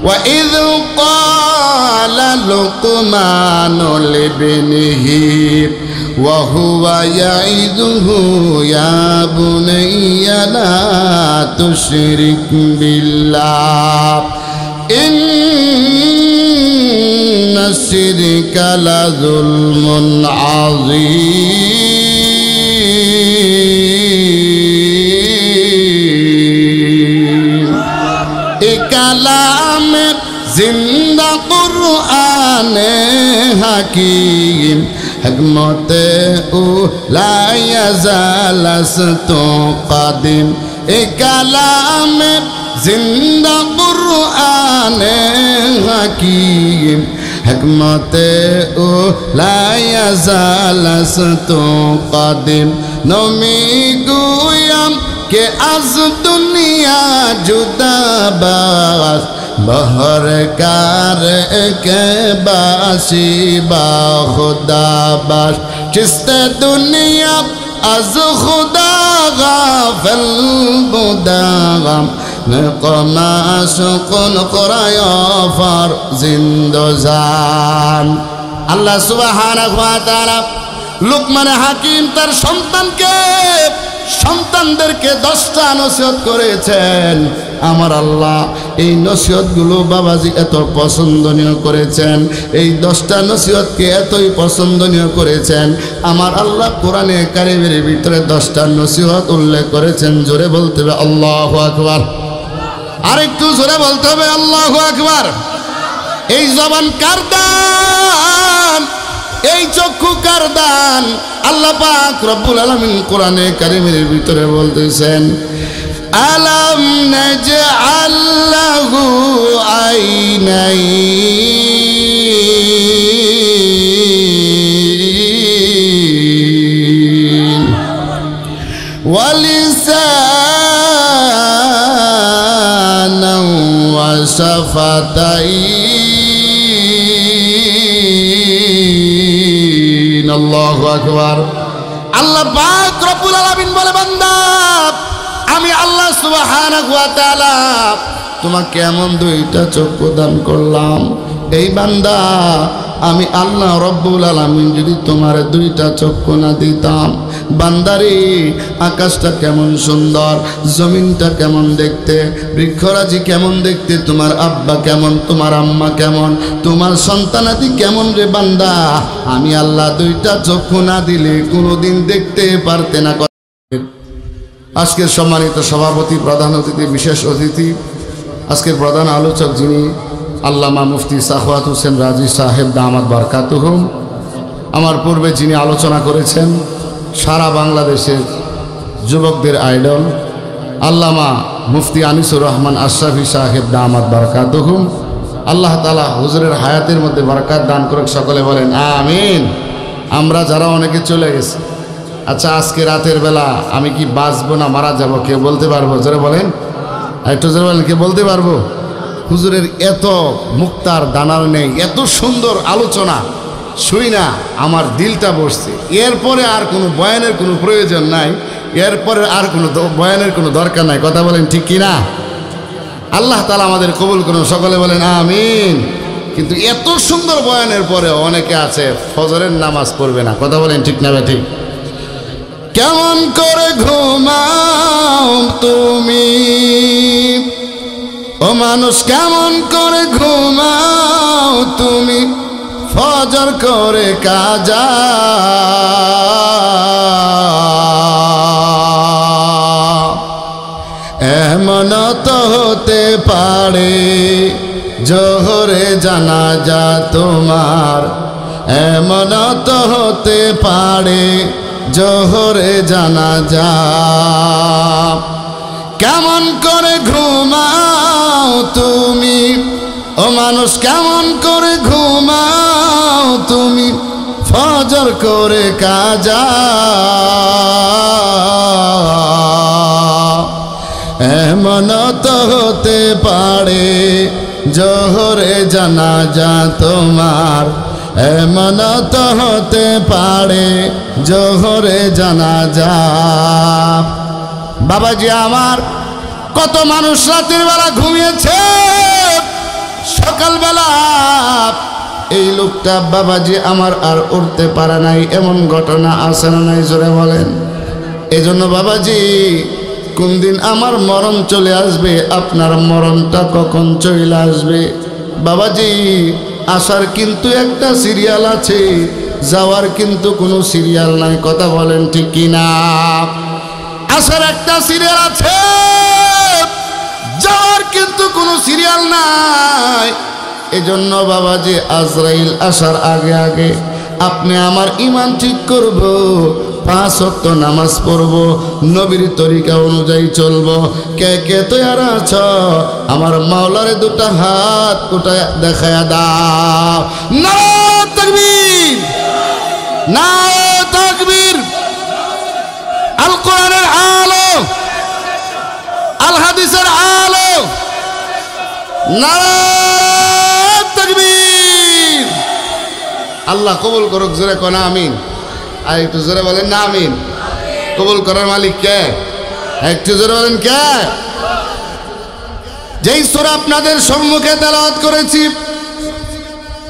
وإذ قال لقمان لابنه وهو يعظه يا بني لا تشرك بالله إن الشرك لظلم عظيم كلام زندہ قرآن حکیم حکمت لا یزال است قادم کلام زندہ قرآن حکیم حکمت لا یزال است قادم نمی گویم کہ از دنیا جدا باز بہر کار کے باسی با خدا باش چست دنیا از خدا غافل بودم نقماش کن قرآیا فر زندزان اللہ سبحانہ وتعالی লুকমান হাকিম তার সন্তানদেরকে 10টা নসিহত করেছেন। আমার আল্লাহ এই নসিহতগুলো বাবাজি এত পছন্দনীয় করেছেন, এই 10টা নসিহতকে এতই পছন্দনীয় করেছেন। আমার আল্লাহ কোরআনে কারিমের ভিতরে 10টা নসিহত উল্লেখ করেছেন। জোরে বলতে হবে আল্লাহু আকবার, আরেকটু জোরে বলতে হবে আল্লাহু আকবার। এই জবান কার দান, এই চক্ষু কার দান? আল্লাহ পাক রব্বুল আলামিন কোরআনে কারীমের ভিতরে বলতেছেন আলাম নাজআল লাহু আইনাইন ওয়া লিসানান ওয়া শাফাতাইন। আল্লাহু আকবার। আল্লাহ পাক রব্বুল আলামিন বলে বান্দা আমি আল্লাহ সুবহানাহু ওয়া তাআলা তোমাকে এমন 2টা চক্ষু দান করলাম। এই বান্দা আমি আল্লাহ রব্বুল আলামিন যদি তোমার 2টা চক্ষু না দিতাম, বান্দারে আকাশটা কেমন সুন্দর, জমিনটা কেমন দেখতে, বৃক্ষরাজি কেমন দেখতে, তোমার আব্বা কেমন, তোমার আম্মা কেমন, তোমার সন্তানাদি কেমন রে বান্দা, আমি আল্লাহ 2টা চক্ষু না দিলে কোনোদিন দেখতে পারতে না। আজকের সম্মানিত সভাপতি, প্রধান অতিথি, বিশেষ অতিথি, আজকের প্রধান আলোচক যিনি আল্লামা মুফতি সাখাওয়াত হোসেন রাজি সাহেব দামাত বারকাতুহুম, আমার পূর্বে যিনি আলোচনা করেছেন সারা বাংলাদেশের যুবকদের আইডল আল্লামা মুফতি আনিসুর রহমান আশরাফি সাহেব দামাত বারকাতুহুম, আল্লাহ তাআলা হুজুরের হায়াতের মধ্যে বরকত দান করুক। সকলে বলেন আমিন। আমরা যারা অনেকে চলে গেছি, আচ্ছা আজকে রাতের বেলা আমি কি বাঁচবো না মারা যাব কেউ বলতে পারবো? জোরে বলেন, একটু জোরে বলেন, কে বলতে পারবো? হুজুরের এত মুক্তার দানার নেই, এত সুন্দর আলোচনা শুই না আমার দিলটা বসছে। এরপরে আর কোনো বয়ানের কোনো প্রয়োজন নাই, এরপরে আর কোনো বয়ানের কোনো দরকার নাই। কথা বলেন ঠিক কিনা? আল্লাহ তাআলা আমাদের কবুল করুন। সকলে বলেন আমিন। কিন্তু এত সুন্দর বয়ানের পরে অনেকে আছে ফজরের নামাজ পড়বে না। কথা বলেন ঠিক না ঠিক? কেমন করে ঘুমাও তুমি ও মানুষ, কেমন করে ঘুমাও তুমি ফজর করে কাজা, এমন তো হতে পারে জোহরে জানাজা তোমার, এমন তো হতে পারে জোহরে জানাজা। কেমন করে ঘুমাও তুমি ও মানুষ, কেমন করে ঘুমাও তুমি ফজর করে কাজা, এমন তো হতে পারে জোহরে জানাজা তোমার, এমন তো হতে পারে জোহরে জানাজা। বাবাজি আমার, কত মানুষ রাতের বেলা ঘুমিয়েছে, লোকটা বাবাজি আমার আর উঠতে পারে নাই, এমন ঘটনা আছে না নাই জোরে বলেন? এজন্য বাবাজি কোন দিন আমার মরণ চলে আসবে, আপনার মরণটা কখন চলে আসবে বাবাজি, আসার কিন্তু একটা সিরিয়াল আছে, যাওয়ার কিন্তু কোনো সিরিয়াল নাই। কথা বলেন ঠিক কিনা? আসার একটা সিরিয়াল আছে, যাওয়ার কিন্তু কোনো সিরিয়াল নাই। এজন্য বাবাজি আজরাইল আসার আগে আগে আপনি আমার ঈমান ঠিক করব, 5 ওয়াক্ত নামাজ পড়ব, নবীর তরিকা অনুযায়ী চলব। কে কে তৈয়ার আছ? আমার মাওলারে দুটা হাত উঠায় দেখায়া দাও। নারে তাকবীর, নারে তাকবীর। আল কোরআনের আলো, আল হাদিসের আলো, নারে তাকবীর। আল্লাহ কবুল করুক, জোরে কোন আমিন। আর একটু জোরে বলেন না আমিন। কবুল করার মালিক কে? একটু জোরে বলেন কে? যেই সূরা আপনাদের সম্মুখে তেলাওয়াত করেছি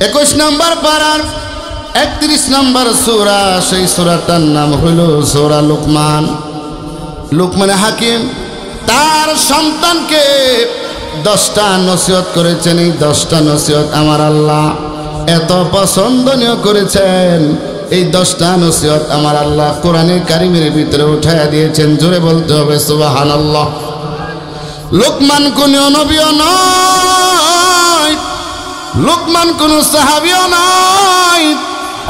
21 নম্বর পারার 31 নম্বর সূরা, সেই সূরাটার নাম হলো সূরা লুকমান। লুকমানে হাকিম তার সন্তানকে 10টা নসিহত করেছেন। এই 10টা নসিহত আমার আল্লাহ এত পছন্দনীয় করেছেন, এই 10টা নসিহত আমার আল্লাহ কোরআনে কারিমের ভিতরে উঠাইয়া দিয়েছেন। জোরে বলতে হবে সুবহানাল্লাহ। লুকমান কোন নবীও নয়, লুকমান কোন সাহাবীও নয়,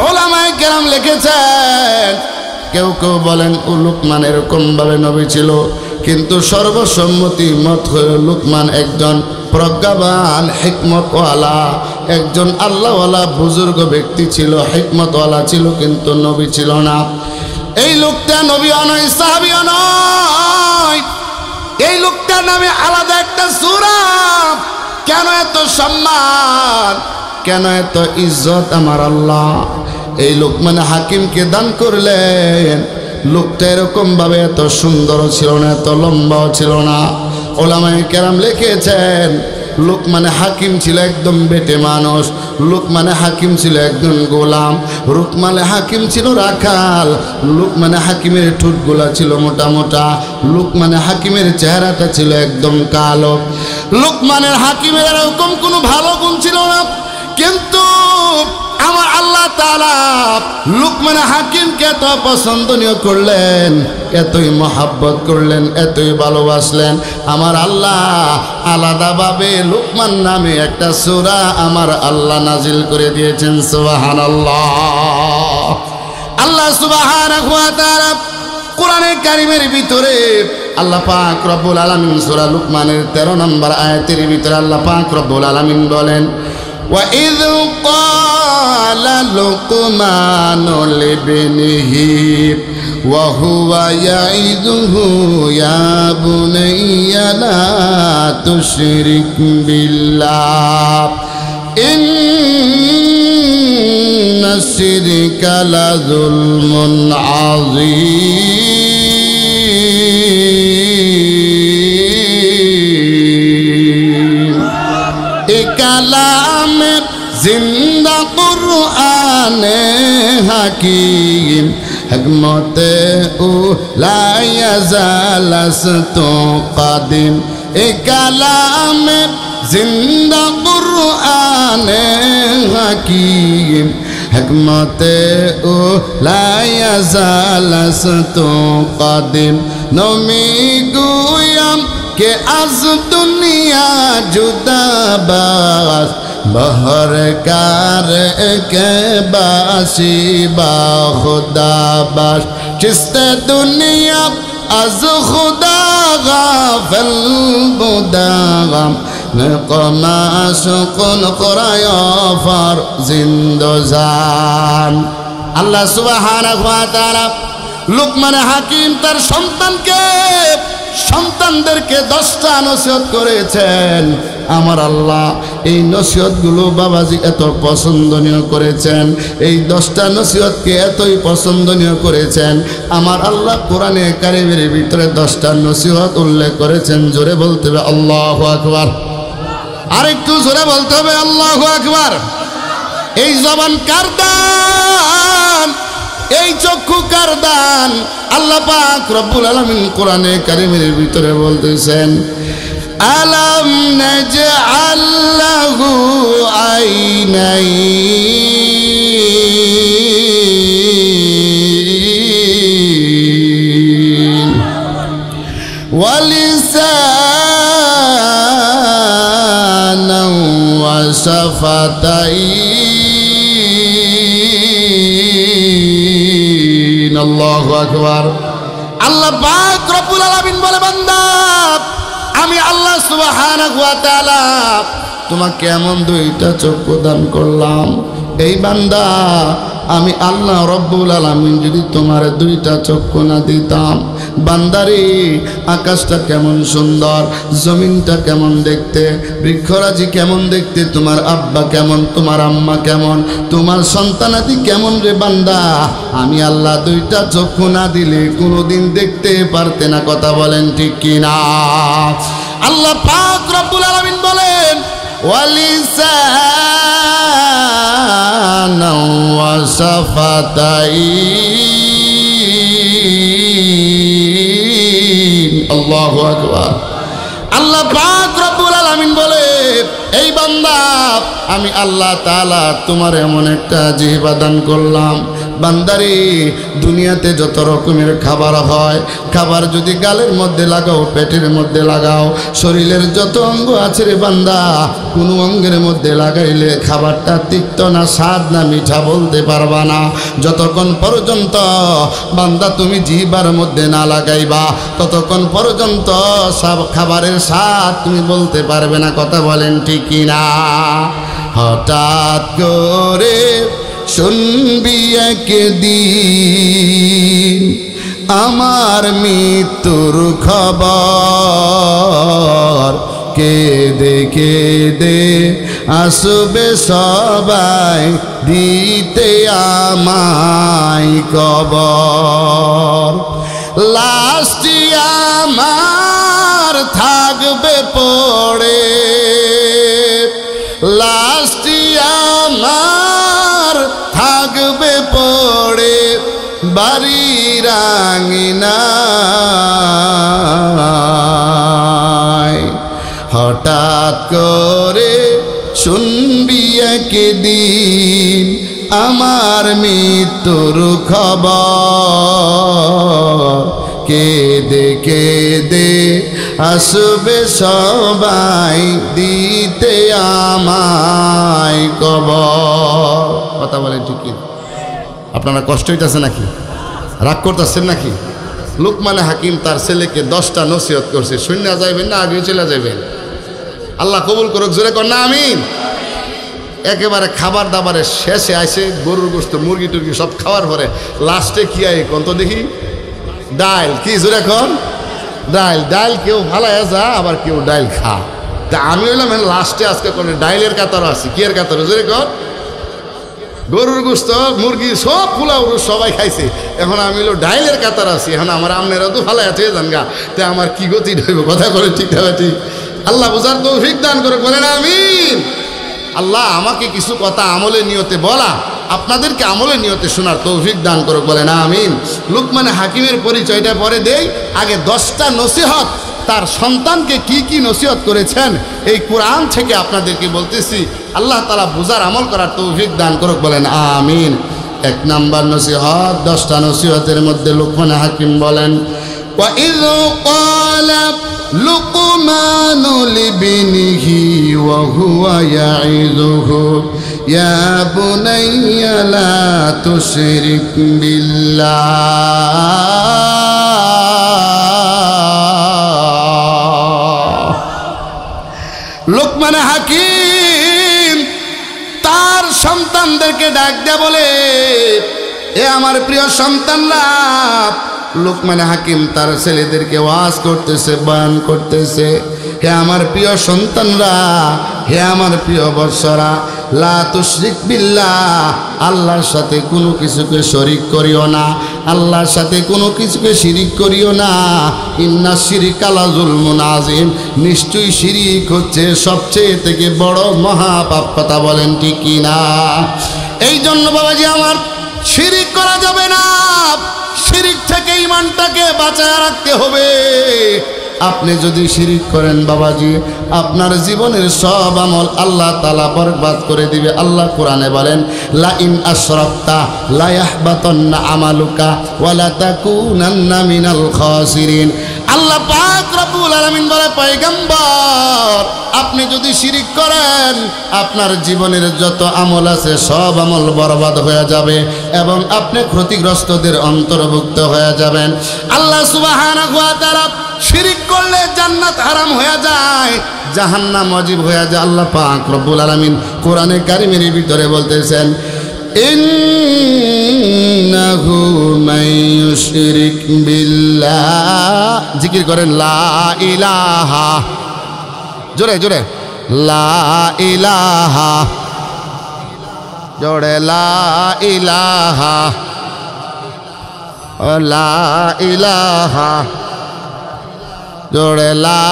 উলামায়ে কেরাম লিখেছেন। কেউ কেউ বলেন ও লুকমান এরকম ভাবে নবী ছিল, কিন্তু সর্বসম্মতি মত হল লুকমান একজন প্রজ্ঞাবান হিকমতওয়ালা, একজন আল্লাহওয়ালা বুজুর্গ ব্যক্তি ছিল, হিকমতওয়ালা ছিল, কিন্তু নবী ছিল না। এই লোকটা নবীও নয়, সাহাবীও নয়। এই লোকটার নামে আলাদা একটা সূরা। কেন এত সম্মান, কেন এত ইজ্জত আমার আল্লাহ এই লুকমান হাকিমকে দান করলেন? লোকটা এরকম ভাবে এত সুন্দর ছিল না, এত লম্বাও ছিল না। ওলামায়ে কেরাম লিখেছেন লুকমান হাকিম ছিল একদম বেটে মানুষ, লুকমান হাকিম ছিল একজন গোলাম, লুকমান হাকিম ছিল রাখাল, লুকমান হাকিমের ঠোঁটগুলা ছিল মোটা মোটা, লুকমান হাকিমের চেহারাটা ছিল একদম কালো। লুকমানের হাকিমের এরকম কোনো ভালো গুণ ছিল না, কিন্তু আমার আল্লাহ তাআলা লুকমান হাকিমকে এত পছন্দনীয় করলেন, এতই মহাব্বত করলেন, এতই ভালোবাসলেন। আমার আল্লাহ আলাদাভাবে লুকমান নামে একটা সূরা আমার আল্লাহ নাজিল করে দিয়েছেন। সুবহানাল্লাহ। আল্লাহ সুবহানাহু ওয়া তাআলা কোরআনে কারীমের ভিতরে আল্লাহ পাক রব্বুল আলামিন সূরা লুকমানের 13 নম্বর আয়াতের ভিতরে আল্লাহ পাক রব্বুল আলামিন বলেন, وَإِذْ قَالَ لُقْمَانُ لِابْنِهِ وَهُوَ يَعِظُهُ يَا بُنَيَّ لَا تُشْرِكْ بِاللَّهِ إِنَّ الشِّرْكَ لَظُلْمٌ عَظِيمٌ। কালাম জিন্দা কুরআনে হাকিম হিকমতে ও লা ইয়াজালাস্তু কাদিম। এ কালাম জিন্দা কুরআনে হাকিম হিকমতে ও লা ইয়াজালাস্তু কাদিম। নমি গুয়াম के आज दुनिया जुदाबाज बहर कार के बासी बा खुदाबाज चिस्ते दुनिया आज खुदा गाफिल बुदागम नकमा सुकुन कुराया फर जिंदोजान। अल्लाह सुब्हानाहु वा ताआला लुकमान हाकिम तार সন্তানদেরকে 10টা নসিহত করেছেন। আমার আল্লাহ এই নসিহতগুলো বাবাজি এত পছন্দনীয় করেছেন, এই 10টা নসিহতকে এতই পছন্দনীয় করেছেন। আমার আল্লাহ কোরআনে কারীমের ভিতরে 10টা নসিহত উল্লেখ করেছেন। জোরে বলতে হবে আল্লাহু আকবার, আরেকটু জোরে বলতে হবে আল্লাহু আকবার। এই জবান কার দান, এই চক্ষু কার দান? আল্লাহ পাক রব্বুল আলামিন কোরআনে কারীমের ভিতরে বলতেছেন, আলাম নাজআল লাহু আইনাইন ওয়া লিসানান ওয়া শাফাতাইন। আল্লাহু আকবার। আল্লাহ পাক রব্বুল আলামিন বলে, বান্দা আমি আল্লাহ সুবহানাহু ওয়া তাআলা তোমাকে এমন দুইটা চক্ষু দান করলাম। এই বান্দা আমি আল্লাহ রব্বুল আলামিন যদি তোমার দুইটা চক্ষু না দিতাম, বান্দারে আকাশটা কেমন সুন্দর, জমিনটা কেমন দেখতে, বৃক্ষরাজি কেমন দেখতে, তোমার আব্বা কেমন, তোমার আম্মা কেমন, তোমার সন্তানাদি কেমন রে বান্দা, আমি আল্লাহ দুইটা চক্ষু না দিলে কোনোদিন দেখতে পারতে না। কথা বলেন ঠিক কিনা? আল্লাহ পাক রব্বুল আলামিন বলেন, ওয়ালিসানা ওয়া শাফাতাইন। আল্লাহু আকবার। আল্লাহ পাক রব্বুল আলামিন বলে, এই বান্দা আমি আল্লাহ তাআলা তোমার এমন একটা জিহ্বা দান করলাম। বান্দারে দুনিয়াতে যত রকমের খাবার হয়, খাবার যদি গালের মধ্যে লাগাও, পেটের মধ্যে লাগাও, শরীরের যত অঙ্গ আছে রে বান্দা, কোনো অঙ্গের মধ্যে লাগাইলে খাবারটা তিক্ত না স্বাদ না মিঠা বলতে পারবা না। যতক্ষণ পর্যন্ত বান্দা তুমি জিহ্বার মধ্যে না লাগাইবা, ততক্ষণ পর্যন্ত সব খাবারের স্বাদ তুমি বলতে পারবে না। কথা বলেন ঠিক কিনা? হঠাৎ করে শুনবি একদিন আমার মৃত্যুর খবর, কেঁদে কেঁদে আসবে সবাই দিতে আমায় কবর। লাশটি আমার থাকবে পড়ে, লাশটি আমার থাকবে পড়ে বাড়ির আঙিনায়। হঠাৎ করে শুনবি একদিন আমার মৃত্যুর খবর, কেঁদে কেঁদে আসবে সবাই দিতে আমায় কবর। কথা বলেন ঠিক কি? আপনারা কষ্ট হইতেছে নাকি? রাগ করতেছেন নাকি? লুকমান হাকিম তার ছেলেকে 10টা নসিহত করছে। শূন্য যাইবেন না আগে চলে যাবেন? আল্লাহ কবুল করুক, জোরে কর না আমিন। একেবারে খাবার দাবারের শেষে আসে গরুর গোশত, মুরগি টুরগি সব খাওয়ার পরে লাস্টে কি আয় কোন তো দেখি? ডাইল। কি জোরে কর? ডাইল। ডাইল কেউ ভালায় যা, আবার কেউ ডাইল খা। তা আমি হইলাম লাস্টে আজকে কোন ডাইলের কাতারও আছি। কি এর কাতার? জোরে কর। গরুর গোশত, মুরগি সব পোলাও সবাই খাইছে, এখন আমি হলো ডাইলের কাতার আছি। এখন আমার আমনেরা তো ভালো আছে জানগা, তে আমার কি গতি হইব? কথা বলে ঠিক না ঠিক? আল্লাহ বুঝার তৌফিক দান করে, বলেন আমিন। আল্লাহ আমাকে কিছু কথা আমলে নিয়তে বলা, আপনাদেরকে আমলে নিয়তে শোনার তৌফিক দান করে, বলেন আমিন। লুকমান হাকিমের পরিচয়টা পরে দেই, আগে 10টা নসিহত তার সন্তানকে কি কি নসিহত করেছেন এই কোরআন থেকে আপনাদেরকে বলতেছি। আল্লাহ তাআলা বুঝার আমল করার তৌফিক দান করুক, বলেন আমিন। 1 নাম্বার নসিহত, 10টা নসিহতের মধ্যে লুকমান হাকিম বলেন, وَإِذْ قَالَ لُقْمَانُ لِابْنِهِ وَهُوَ يَعِظُهُ يَا بُنَيَّ لَا تُشْرِكْ بِاللَّهِ। লুকমান হাকিম তার সন্তানদেরকে ডাক দেয়া বলে, এ আমার প্রিয় সন্তানরা। লুকমান হাকিম তার ছেলেদেরকে ওয়াজ করতেছে, বয়ান করতেছে, হে আমার প্রিয় সন্তানরা, হে আমার প্রিয় বৎসরা, লা তুশরিক বিল্লাহ, আল্লাহর সাথে কোনো কিছুকে শরিক করিও না, আল্লাহর সাথে কোনো কিছুকে শিরিক করিও না। ইন্না শিরকা লা যুলমুন আযীম, নিশ্চয়ই শিরিক হচ্ছে সবচেয়ে থেকে বড় মহাপাপ। কথা বলেন ঠিক কি না? এই জন্য বাবাজি আমার শিরিক করা যাবে না, শিরিক থেকে ঈমানটাকে বাঁচায় রাখতে হবে। আপনি যদি শিরিক করেন বাবাজি, আপনার জীবনের সব আমল আল্লাহ তাআলা বরবাদ করে দিবে। আল্লাহ কোরআনে বলেন, লা ইন আশরাকতা লা ইয়াহবাতান্না আমালুকা ওয়া লা তাকুনান্না মিনাল খাসিরিন। আল্লাহ পাক রব্বুল আলামিন বলে, পয়গম্বর আপনি যদি শিরিক করেন আপনার জীবনের যত আমল আছে সব আমল বরবাদ হয়ে যাবে এবং আপনি ক্ষতিগ্রস্তদের অন্তর্ভুক্ত হয়ে যাবেন। আল্লাহ সুবহানাহু ওয়া তাআলা শিরিক করলে জান্নাত হারাম হয়ে যায়, জাহান্নাম ওয়াজিব হয়ে যায়। আল্লাহ পাক রব্বুল আলামিন কোরআনে কারীমের ভিতরে বলতেছেন, ইন্নাহু মাইয়ুশরিক বিল্লাহ, জিকির করেন লা ইলাহা, জোরে জোরে লা ইলাহা, জোরে লা ইলাহা, লা ইলাহা, জোরে লা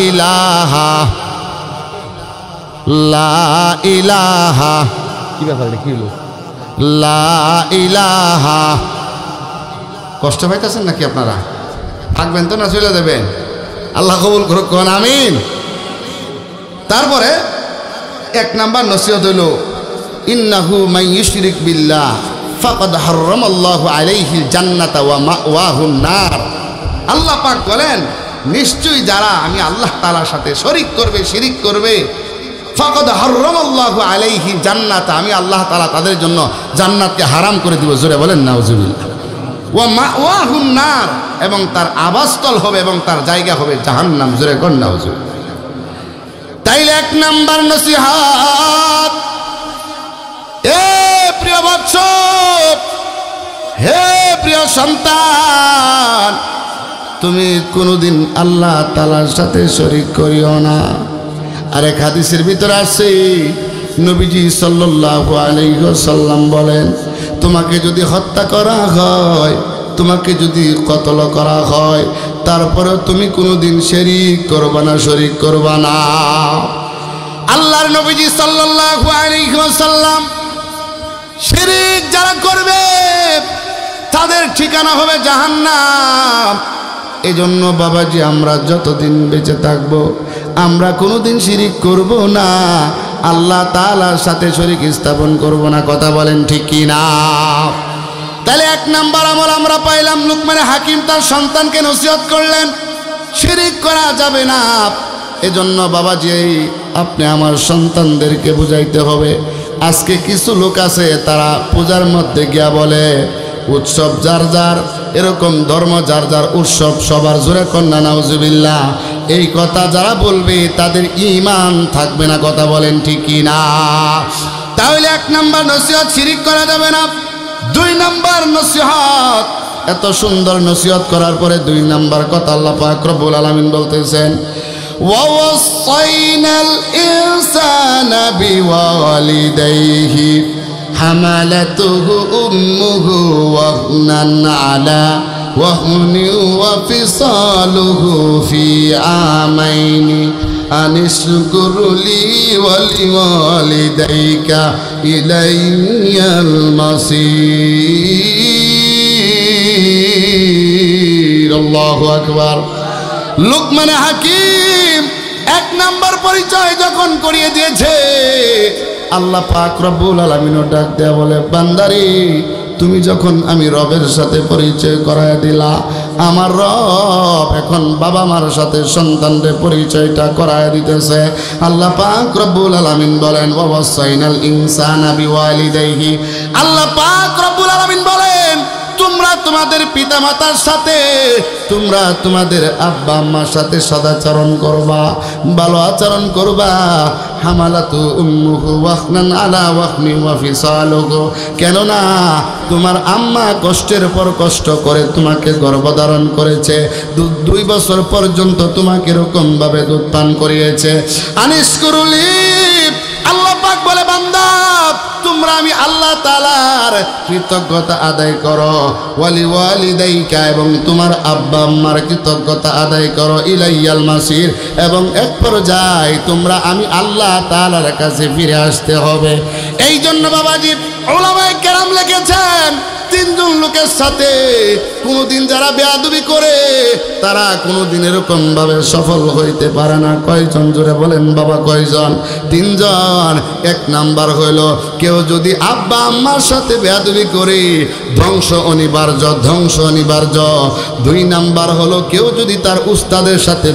ইলাহা, লা ইলাহা। কি ব্যাপার, কি হলো? লা ইলাহা। কষ্ট পাইতেছেন নাকি আপনারা? থাকবেন তো না চলে যাবেন? আল্লাহ কবুল করুক, কোন আমিন। তারপরে এক নাম্বার নসিহত হইল, ইন্নাহু মাইয়ুশরিক বিল্লাহ ফাকাদ হারামাল্লাহু আলাইহিল জান্নাতা ওয়া মাওয়াহুন নার। আল্লাহ পাক বলেন, নিশ্চয়ই যারা আমি আল্লাহ তাআলার সাথে শরীক করবে, শিরিক করবে, ফাকাদ হারামাল্লাহু আলাইহি জান্নাত, আমি আল্লাহ তাআলা তাদের জন্য জান্নাতকে হারাম করে দিব। জোরে বলেন নাউজুবিল্লাহ। ওয়া মাওয়াহুন নার, এবং তার আবাসস্থল হবে এবং তার জায়গা হবে জাহান্নাম। জোরে কোন নাউজুবিল্লাহ। তাইলে এক নাম্বার নসিহত, এ প্রিয় বৎস, হে প্রিয় সন্তান, তুমি কোনোদিন আল্লাহ তাআলার সাথে শরীক করিও না। আরেক হাদিসের ভিতরে আছে, নবীজি সাল্লাল্লাহু আলাইহি ওয়াসাল্লাম বলেন, তোমাকে যদি হত্যা করা হয়, তোমাকে যদি কতল করা হয়, তারপরে তুমি কোনোদিন শিরিক করবা না, শরীক করবা না। আল্লাহর নবীজি সাল্লাল্লাহু আলাইহি ওয়াসাল্লাম, শিরিক যারা করবে তাদের ঠিকানা হবে জাহান্নাম। এজন্য বাবাজি আমরা যতদিন বেঁচে থাকব আমরা কোনোদিন শিরিক করব না, আল্লাহ তাআলার সাথে শরীক স্থাপন করব না। কথা বলেন ঠিক কি না? তাহলে এক নাম্বার আমল আমরা পাইলাম, লুকমান হাকিম তার সন্তানকে নসিহত করলেন, শিরিক করা যাবে না। এজন্য বাবাজি আপনি আমার সন্তানদেরকে বুঝাইতে হবে। আজকে কিছু লোক আছে তারা পূজার মধ্যে গিয়া বলে উৎসব যার যার, এরকম ধর্ম যার যার, উৎসব সবার। জোরে কন্যা নাউজুবিল্লাহ। এই কথা যারা বলবে তাদের ঈমান থাকবে না। কথা বলেন ঠিক কি না? তাহলে এক নাম্বার নসিহত, শিরিক করা যাবে না। দুই নাম্বার নসিহত, এত সুন্দর নসিহত করার পরে দুই নাম্বার কথা আল্লাহ পাক রব্বুল আলামিন বলতেছেন, ওয়াসাইনাল ইনসানা বিওয়ালিদাইহি হামালাতুহু উম্মুহু ওয়াহনান আলা ওয়াহনি ওয়া ফিসালুহু ফি আমাইনি আনিশকুরলি ওয়ালিওয়ালিদাইকা ইলাইয়াল মাসির। আল্লাহু আকবার। লুকমান হাকিম এক নাম্বার পরিচয় যখন করিয়ে দিয়েছে, আল্লাহ পাক রব্বুল আলামিন ডাক দেয়া বলে, বান্দারে তুমি যখন আমি রবের সাথে পরিচয় করায় দিলা, আমার রব এখন বাবা মার সাথে সন্তানদের পরিচয়টা করায় দিতেছে। আল্লাহ পাক রব্বুল আলামিন বলেন, ওয়াসাইনাল ইনসানা বিওয়ালিদাইহি। আল্লাহ পাক রব্বুল আলামিন বলেন, তোমরা তোমাদের পিতামাতার সাথে, তোমরা তোমাদের আব্বা আম্মার সাথে সদাচরণ করবা, ভালো আচরণ করবা। হামালাতু উম্মুহু ওয়াহনান আলা ওয়াহনি ওয়া ফিসালুহু, কেননা তোমার আম্মা কষ্টের পর কষ্ট করে তোমাকে গর্ভধারণ করেছে, 2 বছর পর্যন্ত তোমাকে এরকম ভাবে দুধ পান করিয়েছে। আনিশকুরুলি, আল্লাহ পাক বলে, বান্দা তোমরা আমি আল্লাহ তাআলার কৃতজ্ঞতা আদায় করো, ওয়ালি ওয়ালিদাইকা এবং তোমার আব্বা আম্মার কৃতজ্ঞতা আদায় করো, ইলাইয়াল মাসির এবং এক পর্যায়ে তোমরা আমি আল্লাহ তাআলার কাছে ফিরে আসতে হবে। এই জন্য বাবাজি উলামায়ে কেরাম লিখেছেন তিনজন লোকের সাথে কোনোদিন যারা বেয়াদবি করে তারা কোনোদিন এরকম ভাবে সফল হইতে পারে না। কয়জন জোরে বলেন বাবা, কয়জন? তিনজন। এক নাম্বার হইল কেউ যদি আব্বা আম্মার সাথে বেয়াদবি করে ধ্বংস অনিবার্য, ধ্বংস অনিবার্য। দুই নাম্বার হলো কেউ যদি তার উস্তাদের সাথে